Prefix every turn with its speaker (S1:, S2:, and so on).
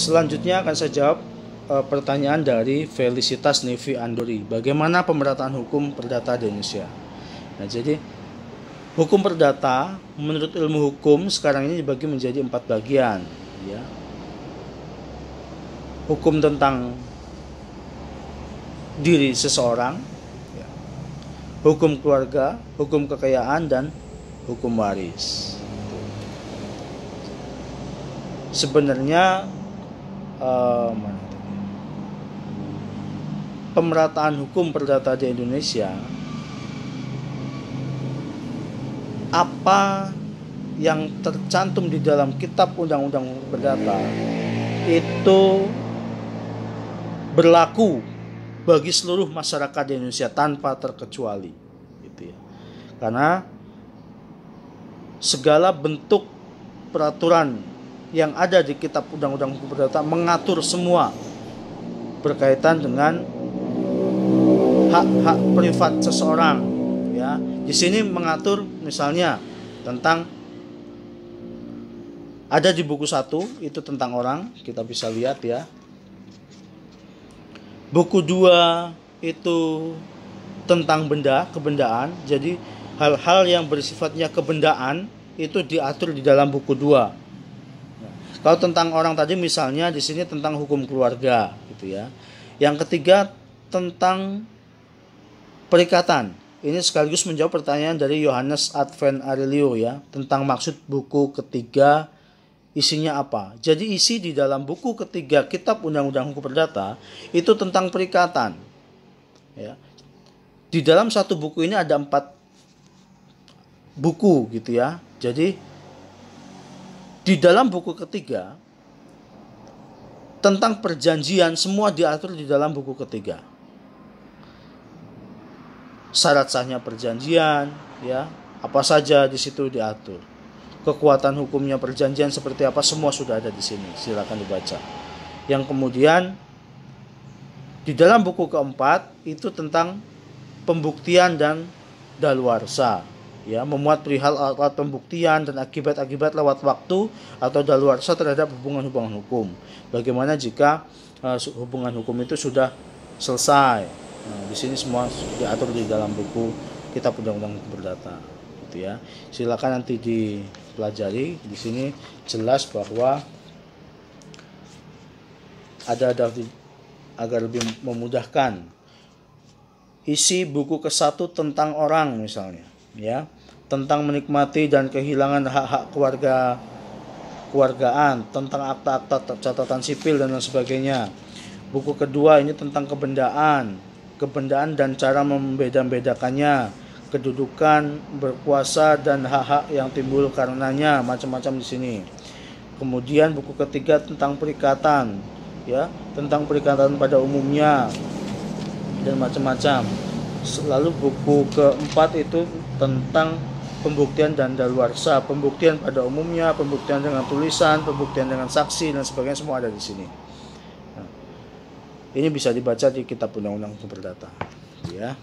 S1: Selanjutnya akan saya jawab pertanyaan dari Felicitas Nevi Andori. Bagaimana pemerataan hukum perdata di Indonesia? Nah, jadi hukum perdata menurut ilmu hukum sekarang ini dibagi menjadi 4 bagian, ya. Hukum tentang diri seseorang, ya. Hukum keluarga, hukum kekayaan, dan hukum waris. Sebenarnya pemerataan hukum perdata di Indonesia, apa yang tercantum di dalam Kitab Undang-Undang Hukum Perdata itu berlaku bagi seluruh masyarakat di Indonesia tanpa terkecuali, gitu ya. Karena segala bentuk peraturan yang ada di Kitab Undang-Undang Hukum Perdata mengatur semua berkaitan dengan hak-hak privat seseorang, ya. Di sini mengatur misalnya tentang, ada di buku 1 itu tentang orang, kita bisa lihat ya. Buku 2 itu tentang benda, kebendaan. Jadi hal-hal yang bersifatnya kebendaan itu diatur di dalam buku 2. Kalau tentang orang tadi misalnya di sini tentang hukum keluarga, gitu ya. Yang ketiga tentang perikatan. Ini sekaligus menjawab pertanyaan dari Yohanes Advent Aurelio, ya, tentang maksud buku ketiga isinya apa. Jadi isi di dalam buku ketiga Kitab Undang-Undang Hukum Perdata itu tentang perikatan, ya. Di dalam satu buku ini ada 4 buku, gitu ya. Jadi di dalam buku ketiga tentang perjanjian semua diatur di dalam buku ketiga. Syarat sahnya perjanjian, ya, apa saja di situ diatur. Kekuatan hukumnya perjanjian seperti apa, semua sudah ada di sini. Silakan dibaca. Yang kemudian di dalam buku keempat itu tentang pembuktian dan daluarsa, ya, memuat perihal alat pembuktian dan akibat-akibat lewat waktu atau daluarsa terhadap hubungan-hubungan hukum. Bagaimana jika hubungan hukum itu sudah selesai. Nah, di sini semua diatur di dalam buku Kitab Undang-Undang Hukum Perdata, gitu ya. Silakan nanti dipelajari. Di sini jelas bahwa ada agar lebih memudahkan. Isi buku ke-1 tentang orang misalnya, ya, tentang menikmati dan kehilangan hak-hak kewargaan, tentang akta-akta catatan sipil dan lain sebagainya. Buku kedua ini tentang kebendaan dan cara membeda-bedakannya, kedudukan, berkuasa dan hak-hak yang timbul karenanya, macam-macam di sini. Kemudian buku ketiga tentang perikatan, ya, tentang perikatan pada umumnya dan macam-macam. Lalu buku keempat itu tentang pembuktian dan daluarsa, pembuktian pada umumnya, pembuktian dengan tulisan, pembuktian dengan saksi dan sebagainya, semua ada di sini. Nah, ini bisa dibaca di Kitab Undang-Undang Hukum Perdata, ya.